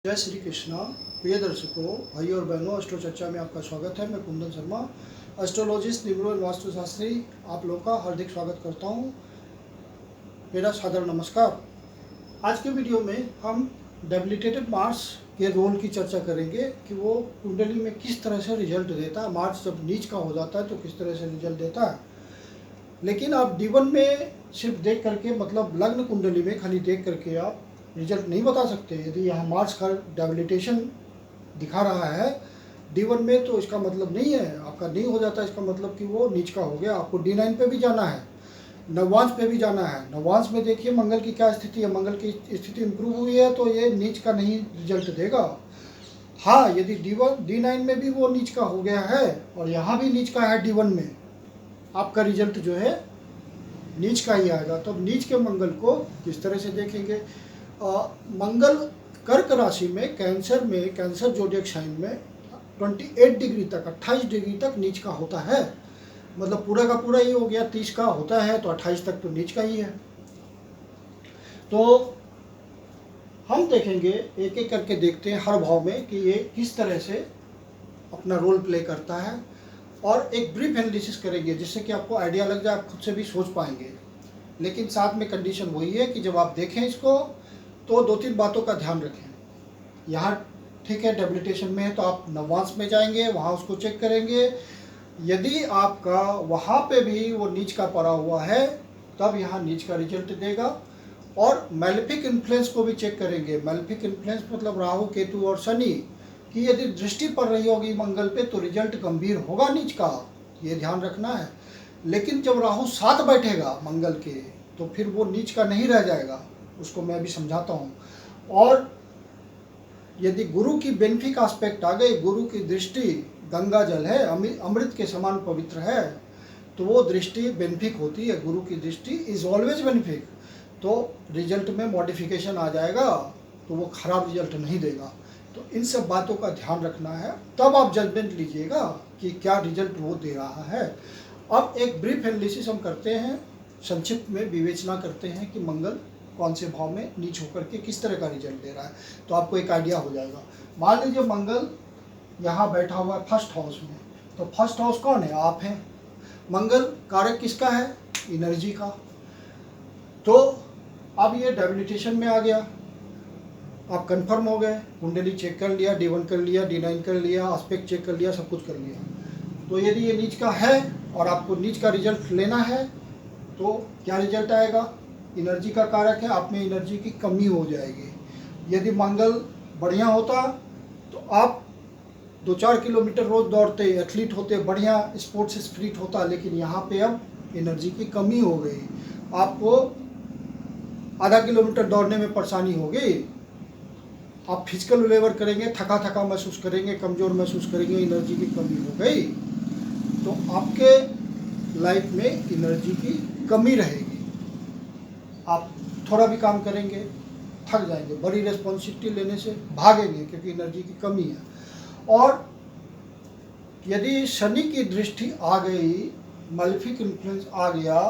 जय श्री कृष्णा। प्रिय दर्शकों, भाइयों और बहनों, एस्ट्रो चर्चा में आपका स्वागत है। मैं कुंदन शर्मा, एस्ट्रोलॉजिस्ट, न्यूमरो एवं वास्तुशास्त्री, आप लोगों का हार्दिक स्वागत करता हूं। मेरा सादर नमस्कार। आज के वीडियो में हम डेबिलिटेटेड मार्स के रोल की चर्चा करेंगे कि वो कुंडली में किस तरह से रिजल्ट देता है। मार्स जब नीच का हो जाता है तो किस तरह से रिजल्ट देता है। लेकिन आप D1 में सिर्फ देख करके, मतलब लग्न कुंडली में खाली देख करके आप रिजल्ट नहीं बता सकते। यदि यहाँ मार्स का डेबिलिटेशन दिखा रहा है D1 में, तो इसका मतलब नहीं है आपका नहीं हो जाता, इसका मतलब कि वो नीच का हो गया। आपको D9 पे भी जाना है, नवांश पे भी जाना है। नवांश में देखिए मंगल की क्या स्थिति है। मंगल की स्थिति इंप्रूव हुई है तो ये नीच का नहीं रिजल्ट देगा। हाँ, यदि D9 में भी वो नीच का हो गया है और यहाँ भी नीच का है D1 में, आपका रिजल्ट जो है नीच का ही आएगा। तो अब नीच के मंगल को किस तरह से देखेंगे। मंगल कर्क राशि में, कैंसर जोडियक साइन में 28 डिग्री तक, 28 डिग्री तक नीच का होता है। मतलब पूरा का पूरा ही हो गया। 30 का होता है तो 28 तक तो नीच का ही है। तो हम देखेंगे, एक एक करके देखते हैं हर भाव में कि ये किस तरह से अपना रोल प्ले करता है, और एक ब्रीफ एनालिसिस करेंगे जिससे कि आपको आइडिया लग जाए, आप खुद से भी सोच पाएंगे। लेकिन साथ में कंडीशन वही है कि जब आप देखें इसको तो 2-3 बातों का ध्यान रखें। यहाँ ठीक है, डेबिलिटेशन में है तो आप नवांश में जाएंगे, वहाँ उसको चेक करेंगे। यदि आपका वहाँ पे भी वो नीच का पड़ा हुआ है तब यहाँ नीच का रिजल्ट देगा। और मैलेफिक इन्फ्लुएंस को भी चेक करेंगे। मैलेफिक इन्फ्लुएंस मतलब राहु, केतु और शनि की यदि दृष्टि पड़ रही होगी मंगल पे तो रिजल्ट गंभीर होगा नीच का, ये ध्यान रखना है। लेकिन जब राहु साथ बैठेगा मंगल के तो फिर वो नीच का नहीं रह जाएगा, उसको मैं अभी समझाता हूँ। और यदि गुरु की बेनिफिक एस्पेक्ट आ गई, गुरु की दृष्टि गंगा जल है, अमृत के समान पवित्र है, तो वो दृष्टि बेनिफिक होती है। गुरु की दृष्टि इज ऑलवेज बेनिफिक। तो रिजल्ट में मॉडिफिकेशन आ जाएगा तो वो खराब रिजल्ट नहीं देगा। तो इन सब बातों का ध्यान रखना है, तब आप जजमेंट लीजिएगा कि क्या रिजल्ट वो दे रहा है। अब एक ब्रीफ एनालिसिस हम करते हैं, संक्षिप्त में विवेचना करते हैं कि मंगल कौन से भाव में नीच होकर के किस तरह का रिजल्ट दे रहा है, तो आपको एक आइडिया हो जाएगा। मान लीजिए मंगल यहाँ बैठा हुआ है फर्स्ट हाउस में, तो फर्स्ट हाउस कौन है? आप हैं। मंगल कारक किसका है? एनर्जी का। तो अब ये डेबिलिटेशन में आ गया, आप कंफर्म हो गए, कुंडली चेक कर लिया, D1 कर लिया, D9 कर लिया, एस्पेक्ट चेक कर लिया, सब कुछ कर लिया। तो यदि ये नीच का है और आपको नीच का रिजल्ट लेना है तो क्या रिजल्ट आएगा? एनर्जी का कारक है, आप में एनर्जी की कमी हो जाएगी। यदि मंगल बढ़िया होता तो आप 2-4 किलोमीटर रोज दौड़ते, एथलीट होते, बढ़िया स्पोर्ट्स स्पिरिट होता। लेकिन यहाँ पे अब एनर्जी की कमी हो गई, आपको आधा किलोमीटर दौड़ने में परेशानी होगी, आप फिजिकल लेबर करेंगे, थका थका महसूस करेंगे, कमज़ोर महसूस करेंगे, एनर्जी की कमी हो गई तो आपके लाइफ में एनर्जी की कमी रहेगी। आप थोड़ा भी काम करेंगे थक जाएंगे, बड़ी रिस्पॉन्सिबिलिटी लेने से भागेंगे क्योंकि एनर्जी की कमी है। और यदि शनि की दृष्टि आ गई, मैलेफिक इन्फ्लुएंस आ गया,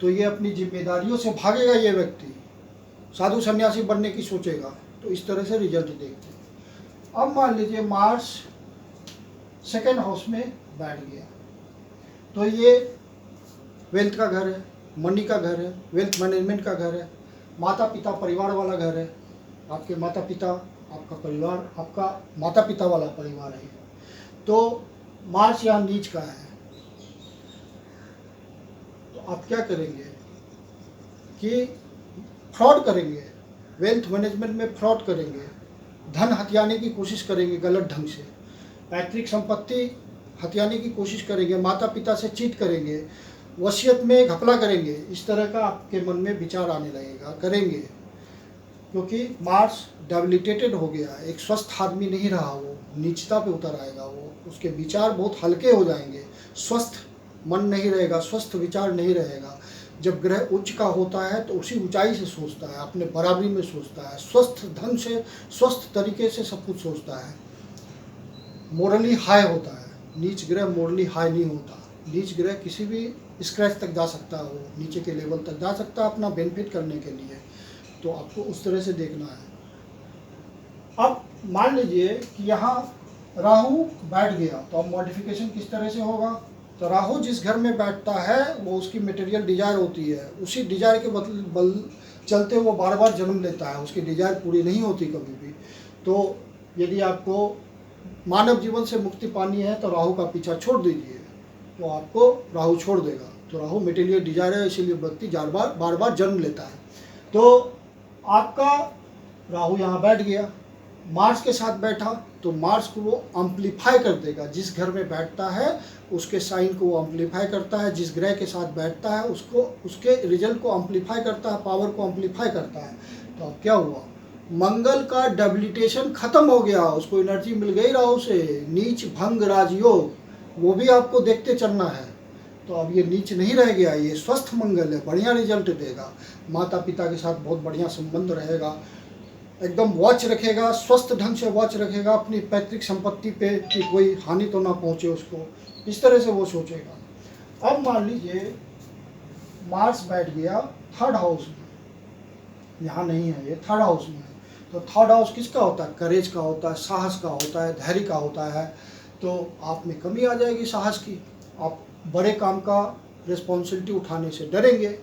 तो ये अपनी जिम्मेदारियों से भागेगा। ये व्यक्ति साधु सन्यासी बनने की सोचेगा। तो इस तरह से रिजल्ट देखते हैं। अब मान लीजिए मार्स सेकेंड हाउस में बैठ गया, तो ये वेल्थ का घर है, मनी का घर है, वेल्थ मैनेजमेंट का घर है, माता पिता परिवार वाला घर है। आपके माता पिता, आपका परिवार, आपका माता पिता वाला परिवार है। तो मार्स यहाँ नीच का है, तो आप क्या करेंगे कि फ्रॉड करेंगे, वेल्थ मैनेजमेंट में फ्रॉड करेंगे, धन हथियाने की कोशिश करेंगे गलत ढंग से, पैतृक संपत्ति हथियाने की कोशिश करेंगे, माता पिता से चीट करेंगे, वसीयत में घपला करेंगे। इस तरह का आपके मन में विचार आने लगेगा, करेंगे, क्योंकि मार्स डेबिलिटेटेड हो गया, एक स्वस्थ आदमी नहीं रहा, वो नीचता पे उतर आएगा, वो उसके विचार बहुत हल्के हो जाएंगे, स्वस्थ मन नहीं रहेगा, स्वस्थ विचार नहीं रहेगा। जब ग्रह उच्च का होता है तो उसी ऊंचाई से सोचता है, अपने बराबरी में सोचता है, स्वस्थ ढंग से, स्वस्थ तरीके से सब कुछ सोचता है, मोरली हाई होता है। नीच ग्रह मोरली हाई नहीं होता। नीच ग्रह किसी भी स्क्रैच तक जा सकता है, वो नीचे के लेवल तक जा सकता है अपना बेनिफिट करने के लिए। तो आपको उस तरह से देखना है। अब मान लीजिए कि यहाँ राहु बैठ गया, तो अब मॉडिफिकेशन किस तरह से होगा। तो राहु जिस घर में बैठता है वो उसकी मटेरियल डिजायर होती है, उसी डिजायर के बल चलते वो बार बार जन्म लेता है, उसकी डिजायर पूरी नहीं होती कभी भी। तो यदि आपको मानव जीवन से मुक्ति पानी है तो राहु का पीछा छोड़ दीजिए, तो आपको राहु छोड़ देगा। तो राहु मटेरियल डिजायर है, इसीलिए व्यक्ति बार बार जन्म लेता है। तो आपका राहु यहाँ बैठ गया, मार्स के साथ बैठा, तो मार्स को वो अम्पलीफाई कर देगा। जिस घर में बैठता है उसके साइन को वो अम्पलीफाई करता है, जिस ग्रह के साथ बैठता है उसको उसके रिजल्ट को अम्पलीफाई करता है, पावर को अम्पलीफाई करता है। तो अब क्या हुआ, मंगल का डेबिलिटेशन खत्म हो गया, उसको एनर्जी मिल गई राहु से। नीच भंग राजयोग वो भी आपको देखते चलना है। तो अब ये नीच नहीं रह गया, ये स्वस्थ मंगल है, बढ़िया रिजल्ट देगा। माता पिता के साथ बहुत बढ़िया संबंध रहेगा, एकदम वॉच रखेगा, स्वस्थ ढंग से वॉच रखेगा अपनी पैतृक संपत्ति पे कि कोई हानि तो ना पहुंचे उसको, इस तरह से वो सोचेगा। अब मान लीजिए मार्स बैठ गया थर्ड हाउस में, यहाँ नहीं है, ये थर्ड हाउस में है। तो थर्ड हाउस किसका होता है, करेज का होता है, साहस का होता है, धैर्य का होता है। तो आप में कमी आ जाएगी साहस की, आप बड़े काम का रिस्पॉन्सिबिलिटी उठाने से डरेंगे।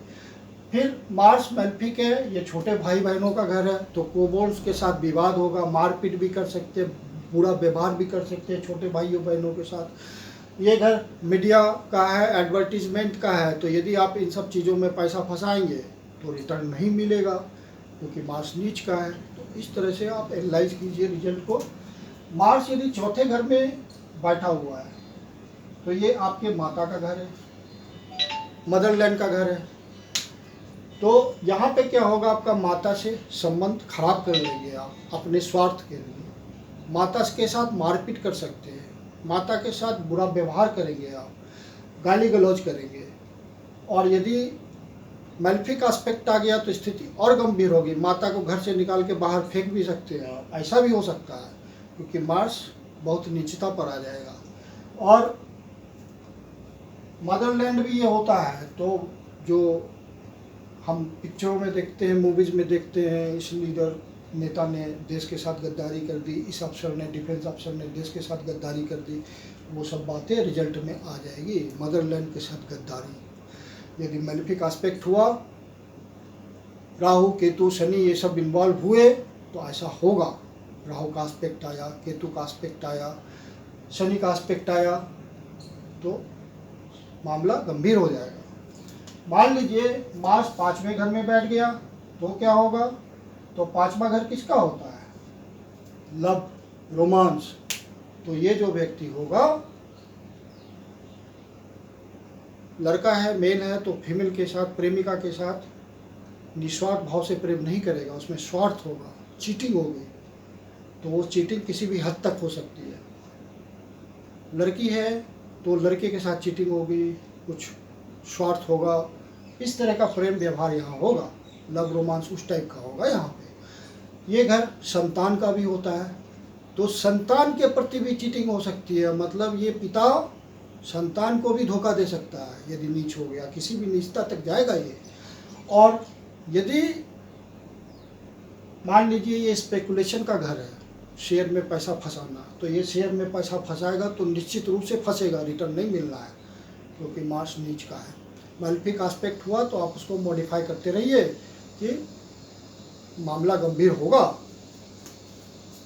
फिर मार्स मैल्फिक है, ये छोटे भाई बहनों का घर है, तो कोबोल्स के साथ विवाद होगा, मारपीट भी कर सकते, बुरा व्यवहार भी कर सकते हैं छोटे भाइयों बहनों के साथ। ये घर मीडिया का है, एडवर्टीजमेंट का है, तो यदि आप इन सब चीज़ों में पैसा फंसाएंगे तो रिटर्न नहीं मिलेगा, क्योंकि मार्स नीच का है। तो इस तरह से आप एनालाइज कीजिए रिजल्ट को। मार्स यदि चौथे घर में बैठा हुआ है तो ये आपके माता का घर है, मदरलैंड का घर है। तो यहाँ पे क्या होगा, आपका माता से संबंध खराब कर लेंगे आप अपने स्वार्थ के लिए, माता के साथ मारपीट कर सकते हैं, माता के साथ बुरा व्यवहार करेंगे आप, गाली गलौज करेंगे। और यदि मैल्फिक एस्पेक्ट आ गया तो स्थिति और गंभीर होगी, माता को घर से निकाल के बाहर फेंक भी सकते हैं आप, ऐसा भी हो सकता है, क्योंकि मार्स बहुत नीचता पर आ जाएगा। और मदरलैंड भी ये होता है, तो जो हम पिक्चरों में देखते हैं, मूवीज़ में देखते हैं, इस लीडर नेता ने देश के साथ गद्दारी कर दी, इस अफसर ने, डिफेंस अफसर ने देश के साथ गद्दारी कर दी, वो सब बातें रिजल्ट में आ जाएगी। मदरलैंड के साथ गद्दारी, यदि मैलिफिक एस्पेक्ट हुआ, राहु केतु शनि ये सब इन्वॉल्व हुए तो ऐसा होगा। राहु का एस्पेक्ट आया, केतु का एस्पेक्ट आया, शनि का एस्पेक्ट आया, तो मामला गंभीर हो जाएगा। मान लीजिए मार्स पांचवें घर में बैठ गया तो क्या होगा, तो पांचवा घर किसका होता है, लव, रोमांस। तो ये जो व्यक्ति होगा, लड़का है, मेल है, तो फीमेल के साथ, प्रेमिका के साथ निस्वार्थ भाव से प्रेम नहीं करेगा, उसमें स्वार्थ होगा, चीटिंग होगी। तो वो चीटिंग किसी भी हद तक हो सकती है। लड़की है तो लड़के के साथ चीटिंग होगी, कुछ स्वार्थ होगा, इस तरह का प्रेम व्यवहार यहाँ होगा, लव रोमांस उस टाइप का होगा यहाँ पे। ये घर संतान का भी होता है, तो संतान के प्रति भी चीटिंग हो सकती है, मतलब ये पिता संतान को भी धोखा दे सकता है यदि नीच हो गया, किसी भी नीचता तक जाएगा ये। और यदि मान लीजिए ये स्पेकुलेशन का घर है, शेयर में पैसा फंसाना, तो ये शेयर में पैसा फंसाएगा तो निश्चित रूप से फंसेगा, रिटर्न नहीं मिलना है, क्योंकि मार्स नीच का है। मैल्फिक एस्पेक्ट हुआ तो आप उसको मॉडिफाई करते रहिए कि मामला गंभीर होगा।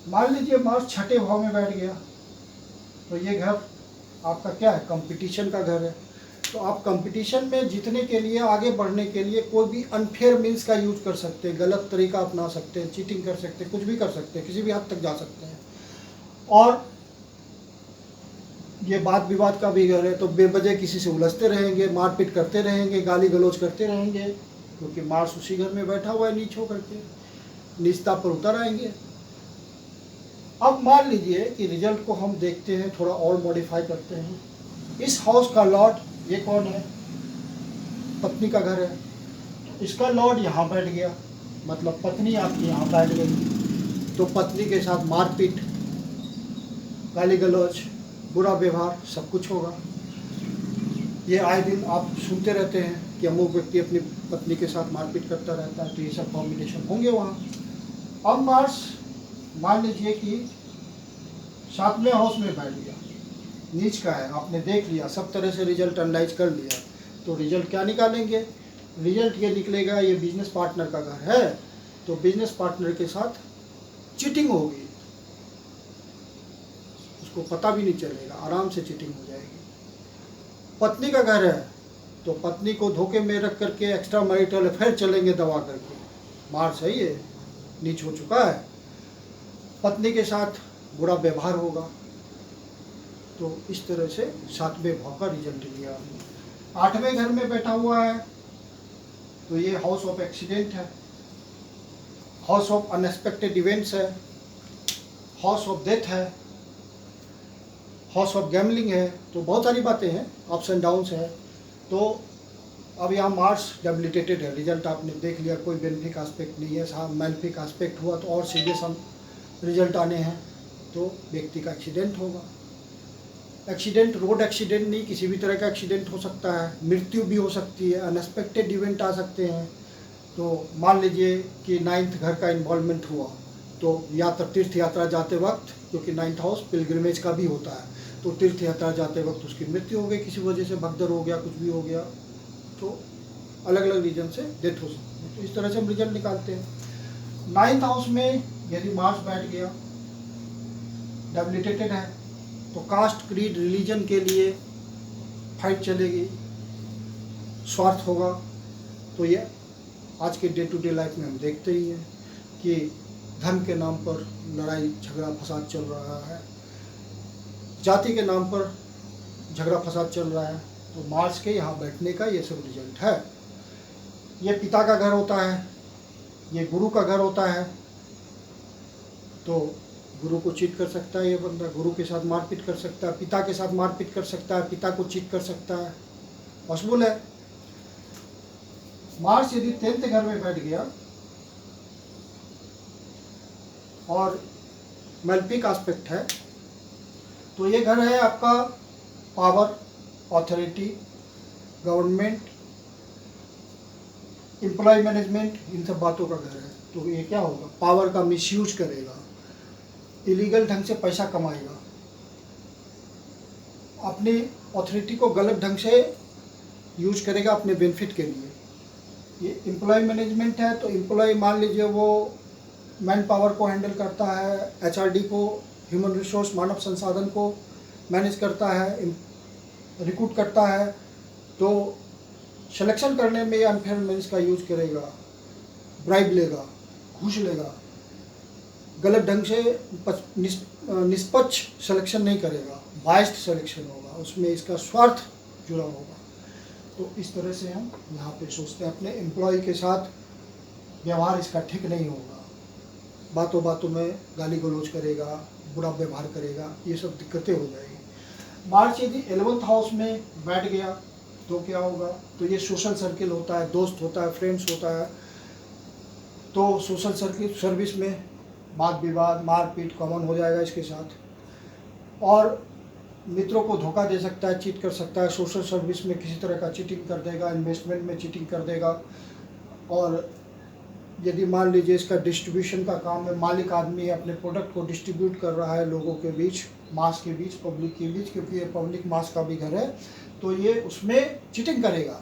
मान लीजिए मार्स छठे भाव में बैठ गया, तो ये घर आपका क्या है, कंपटीशन का घर है। तो आप कंपटीशन में जीतने के लिए, आगे बढ़ने के लिए कोई भी अनफेयर मीन्स का यूज कर सकते हैं, गलत तरीका अपना सकते हैं, चीटिंग कर सकते हैं, कुछ भी कर सकते हैं, किसी भी हद तक जा सकते हैं। और ये वाद विवाद का भी घर है, तो बेवजह किसी से उलझते रहेंगे, मारपीट करते रहेंगे, गाली गलौज करते रहेंगे, क्योंकि मार्स उसी घर में बैठा हुआ है नीच होकर के, नीचता पर उतर आएंगे। अब मान लीजिए कि रिजल्ट को हम देखते हैं, थोड़ा और मॉडिफाई करते हैं। इस हाउस का लॉर्ड ये कौन है, पत्नी का घर है, तो इसका लॉर्ड यहाँ बैठ गया, मतलब पत्नी आपकी यहाँ बैठ गई, तो पत्नी के साथ मारपीट, गाली गलौज, बुरा व्यवहार सब कुछ होगा। ये आए दिन आप सुनते रहते हैं कि अमुक व्यक्ति अपनी पत्नी के साथ मारपीट करता रहता है, तो ये सब कॉम्बिनेशन होंगे वहाँ। अब मार्स मान लीजिए कि 7वें हाउस में बैठ गया, नीच का है, आपने देख लिया, सब तरह से रिजल्ट एनालाइज कर लिया, तो रिजल्ट क्या निकालेंगे? रिजल्ट ये निकलेगा, ये बिजनेस पार्टनर का घर है, तो बिजनेस पार्टनर के साथ चीटिंग होगी, उसको पता भी नहीं चलेगा, आराम से चीटिंग हो जाएगी। पत्नी का घर है, तो पत्नी को धोखे में रख करके एक्स्ट्रा मैरिटल अफेयर चलेंगे दबा करके, मार सही है, नीच हो चुका है। पत्नी के साथ बुरा व्यवहार होगा, तो इस तरह से 7वें भाव का रिजल्ट लिया। 8वें घर में बैठा हुआ है, तो ये हाउस ऑफ एक्सीडेंट है, हाउस ऑफ अनएक्सपेक्टेड इवेंट्स है, हाउस ऑफ डेथ है, हाउस ऑफ गैमलिंग है, तो बहुत सारी बातें हैं, अप्स एंड डाउन्स है। तो अब यहाँ मार्स डेबिलिटेटेड है, रिजल्ट आपने देख लिया, कोई बेनिफिक एस्पेक्ट नहीं है, साहब मैलिफिक एस्पेक्ट हुआ तो और सीरियस हम रिजल्ट आने हैं, तो व्यक्ति का एक्सीडेंट होगा। एक्सीडेंट रोड एक्सीडेंट नहीं, किसी भी तरह का एक्सीडेंट हो सकता है, मृत्यु भी हो सकती है, अनएक्सपेक्टेड इवेंट आ सकते हैं। तो मान लीजिए कि 9th घर का इन्वॉल्वमेंट हुआ, तो यात्रा तीर्थ यात्रा जाते वक्त, क्योंकि 9th हाउस पिलग्रिमेज का भी होता है, तो तीर्थ यात्रा जाते वक्त उसकी मृत्यु हो गई, किसी वजह से भगदड़ हो गया, कुछ भी हो गया, तो अलग अलग रीजन से डेथ हो सकती है। तो इस तरह से हम रिजल्ट निकालते हैं। 9th हाउस में यदि मार्स बैठ गया, डेबिलिटेटेड है, तो कास्ट क्रीड रिलीजन के लिए फाइट चलेगी, स्वार्थ होगा। तो ये आज के डे टू डे लाइफ में हम देखते ही हैं कि धन के नाम पर लड़ाई झगड़ा फसाद चल रहा है, जाति के नाम पर झगड़ा फसाद चल रहा है, तो मार्स के यहाँ बैठने का ये सब रिजल्ट है। ये पिता का घर होता है, ये गुरु का घर होता है, तो गुरु को चीट कर सकता है ये बंदा, गुरु के साथ मारपीट कर सकता है, पिता के साथ मारपीट कर सकता है, पिता को चीट कर सकता है, पॉसिबल है। मार्स यदि 10th घर में बैठ गया और मैलिफिक एस्पेक्ट है, तो ये घर है आपका power, authority, government, employ management, इन सब बातों का घर है। तो ये क्या होगा? पावर का मिसयूज करेगा, इलीगल ढंग से पैसा कमाएगा, अपनी ऑथोरिटी को गलत ढंग से यूज करेगा अपने बेनिफिट के लिए। ये एम्प्लॉय मैनेजमेंट है, तो एम्प्लॉय मान लीजिए वो मैन पावर को हैंडल करता है, एचआरडी को, ह्यूमन रिसोर्स मानव संसाधन को मैनेज करता है, रिक्रूट करता है, तो सिलेक्शन करने में अनफेयर मीन्स का यूज करेगा, ब्राइब लेगा, घूस लेगा, गलत ढंग से निष्पक्ष सिलेक्शन नहीं करेगा, बायस्ड सिलेक्शन होगा, उसमें इसका स्वार्थ जुड़ा होगा। तो इस तरह से हम यहाँ पे सोचते हैं, अपने एम्प्लॉय के साथ व्यवहार इसका ठीक नहीं होगा, बातों बातों में गाली गलौज करेगा, बुरा व्यवहार करेगा, ये सब दिक्कतें हो जाएगी। मार्च यदि 11th हाउस में बैठ गया तो क्या होगा? तो ये सोशल सर्किल होता है, दोस्त होता है, फ्रेंड्स होता है, तो सोशल सर्किल सर्विस में वाद विवाद, मारपीट कॉमन हो जाएगा इसके साथ, और मित्रों को धोखा दे सकता है, चीट कर सकता है, सोशल सर्विस में किसी तरह का चीटिंग कर देगा, इन्वेस्टमेंट में चीटिंग कर देगा। और यदि मान लीजिए इसका डिस्ट्रीब्यूशन का काम है, मालिक आदमी अपने प्रोडक्ट को डिस्ट्रीब्यूट कर रहा है लोगों के बीच, मास के बीच, पब्लिक के बीच, क्योंकि ये पब्लिक मास का भी घर है, तो ये उसमें चीटिंग करेगा।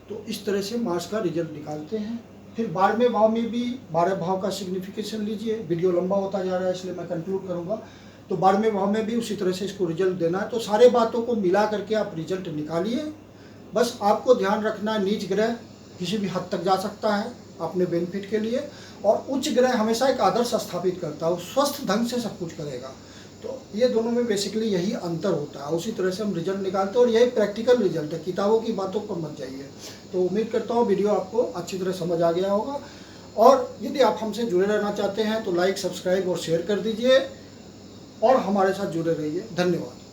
तो इस तरह से मार्स का रिजल्ट निकालते हैं। फिर 12वें भाव में भी, 12 भाव का सिग्निफिकेशन लीजिए, वीडियो लंबा होता जा रहा है इसलिए मैं कंक्लूड करूँगा। तो 12वें भाव में भी उसी तरह से इसको रिजल्ट देना है। तो सारे बातों को मिला करके आप रिजल्ट निकालिए। बस आपको ध्यान रखना है, नीच ग्रह किसी भी हद तक जा सकता है अपने बेनिफिट के लिए, और उच्च ग्रह हमेशा एक आदर्श स्थापित करता है, वो स्वस्थ ढंग से सब कुछ करेगा। तो ये दोनों में बेसिकली यही अंतर होता है, उसी तरह से हम रिजल्ट निकालते हैं, और यही प्रैक्टिकल रिजल्ट है, किताबों की बातों पर मत जाइए। तो उम्मीद करता हूँ वीडियो आपको अच्छी तरह समझ आ गया होगा, और यदि आप हमसे जुड़े रहना चाहते हैं तो लाइक, सब्सक्राइब और शेयर कर दीजिए, और हमारे साथ जुड़े रहिए। धन्यवाद।